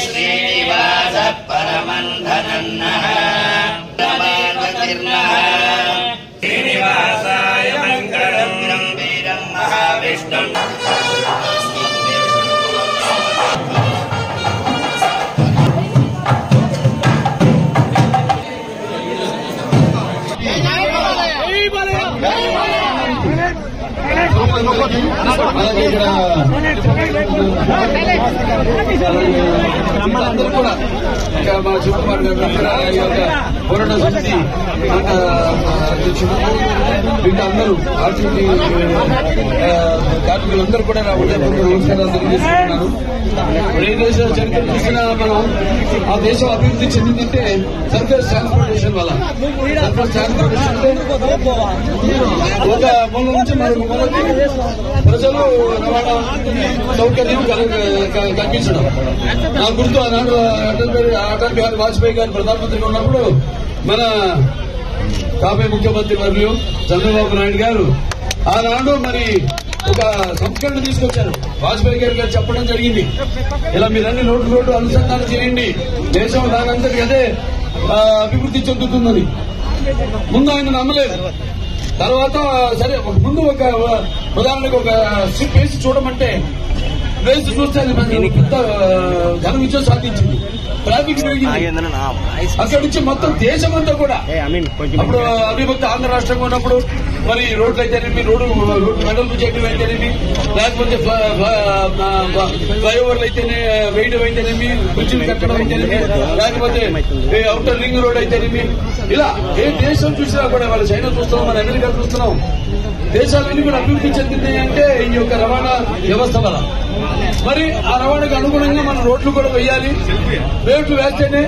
శ్రీనివాస పరమంధనన్నః శ్రీనివాసాయ మంగళం వీరం మహావిష్ణుం అందరూ కూడా మా చుట్టుపక్కల పోరాట సమితి వీళ్ళందరూ ఆర్టీసీ కార్మికులందరూ కూడా నా ఉదయపూర్వక నమస్కారాలు తెలియజేస్తున్నారు. ఏ దేశ చరిత్ర చూసినా మనం ఆ దేశం అభివృద్ధి చెందిందంటే సర్ఫేస్ ట్రాన్స్పోర్టేషన్ వల్ల. సర్ఫేస్ ట్రాన్స్పోర్టేషన్ అంటే ఒక మూల నుంచి మరొక మూలకి ప్రజలు రవాణా సౌకర్యం కల్పించడం. నా గుర్తు ఆనాడు అటల్ బిహారీ వాజ్పేయి గారు ప్రధానమంత్రిగా ఉన్నప్పుడు మన కాబోయే ముఖ్యమంత్రి వర్యులు చంద్రబాబు నాయుడు గారు ఆనాడు మరి ఒక సంస్కరణ తీసుకొచ్చారు. వాజ్పేయి గారు చెప్పడం జరిగింది, ఇలా మీరన్నీ రోడ్డు అనుసంధానం చేయండి, దేశం దానంతటి అదే అభివృద్ధి చెందుతుందని. ముందు ఆయన నమ్మలేదు. తర్వాత సరే ముందు ఒక ఉదాహరణకు ఒక స్ట్రిప్ వేసి చూడమంటే వేసి చూస్తే అది పెద్ద ఘన విజయం సాధించింది. ట్రాఫిక్ పెరిగింది. అక్కడి నుంచి మొత్తం దేశమంతా కూడా అప్పుడు అవిభక్త ఆంధ్ర రాష్ట్రంగా ఉన్నప్పుడు మరి రోడ్లు అయితేనేమి, రోడ్డు మెడలు చేయడం అయితేనేమి, లేకపోతే ఫ్లైఓవర్లు అయితేనే వేయడం అయితేనేమి, బ్రిడ్జిలు కట్టడం అయితేనేమి, లేకపోతే అవుటర్ రింగ్ రోడ్ అయితేనేమి, ఇలా ఏ దేశం చూసినా కూడా వాళ్ళు చైనా చూస్తున్నాం, మన అమెరికా చూస్తున్నాం, దేశాలన్నీ కూడా అభివృద్ధి చెందింది అంటే ఈ యొక్క రవాణా వ్యవస్థ వల్ల. మరి ఆ రవాణాకు అనుగుణంగా మనం రోడ్లు కూడా వేయాలి. రేట్లు వేస్తేనే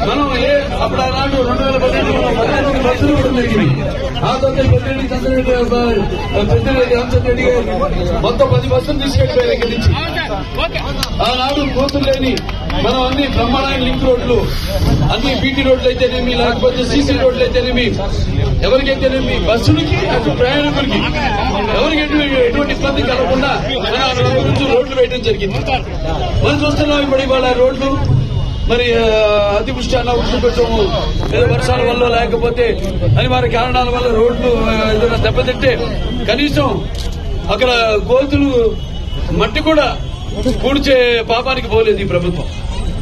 మనం అప్పుడు ఆనాడు 2018 బస్సులు కూడా జరిగింది. ఆ తర్వాత పెద్దిరెడ్డి రామచంద్ర రెడ్డి గారు మొత్తం 10 బస్సులు తీసుకెళ్లిపోయారు ఇక్కడి నుంచి. ఆనాడు కోతులు లేని మనం అన్ని బ్రహ్మాండమైన లింక్ రోడ్లు, అన్ని బీటీ రోడ్లు అయితేనేమి, లేకపోతే సీసీ రోడ్లు అయితేనేమి, ఎవరికైతేనేమి బస్సులకి అటు ప్రయాణికులకి ఎవరికి ఎటువంటి ఇబ్బంది కలగకుండా రోడ్లు వేయడం జరిగింది. మనం చూస్తున్నాం ఇప్పుడు ఇవాళ రోడ్లు మరి అతివృష్టి అనావృష్టి కొంచెం వర్షాల వల్ల లేకపోతే అనివార్య కారణాల వల్ల రోడ్లు ఏదైనా దెబ్బతింటే కనీసం అక్కడ గోతులు మట్టి కూడా పూడ్చే పాపానికి పోలేదు ఈ ప్రభుత్వం.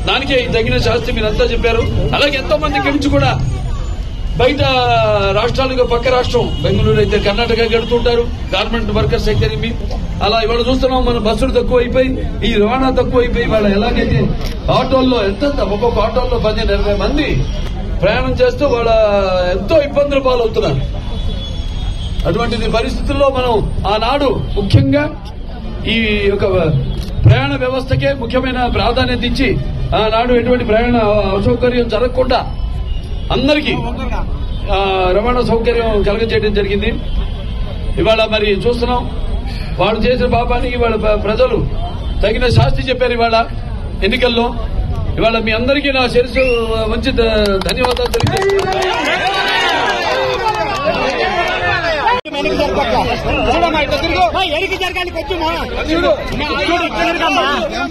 దానికే తగిన శాస్త్రి మీరంతా చెప్పారు. అలాగే ఎంతో మంది ఇక్కడి నుంచి కూడా బయట రాష్ట్రాలకు పక్క రాష్ట్రం బెంగళూరు అయితే కర్ణాటక గడుతుంటారు, గార్మెంట్ వర్కర్స్ అయితేనేమి. అలా ఇవాళ చూస్తున్నాం మన బస్సులు తక్కువ అయిపోయి, ఈ రవాణా తక్కువ అయిపోయి ఇవాళ ఎలాగైతే ఆటోల్లో ఒక్కొక్క ఆటోల్లో 15-20 మంది ప్రయాణం చేస్తూ వాళ్ళ ఎంతో ఇబ్బందులు పాలవుతున్నారు. అటువంటి పరిస్థితుల్లో మనం ఆనాడు ముఖ్యంగా ఈ యొక్క ప్రయాణ వ్యవస్థకే ముఖ్యమైన ప్రాధాన్యత ఇచ్చి ఆనాడు ఎటువంటి ప్రయాణ అసౌకర్యం జరగకుండా అందరికీ రవాణా సౌకర్యం కలగజేయడం జరిగింది. ఇవాళ మరి చూస్తున్నాం వాళ్ళు చేసిన పాపానికి ఇవాళ ప్రజలు తగిన శాస్తి చెప్పారు. ఇవాళ ఎన్నికల్లో ఇవాళ మీ అందరికీ నా శిరస్సు మంచి ధన్యవాదాలు తెలియజేస్తున్నాను.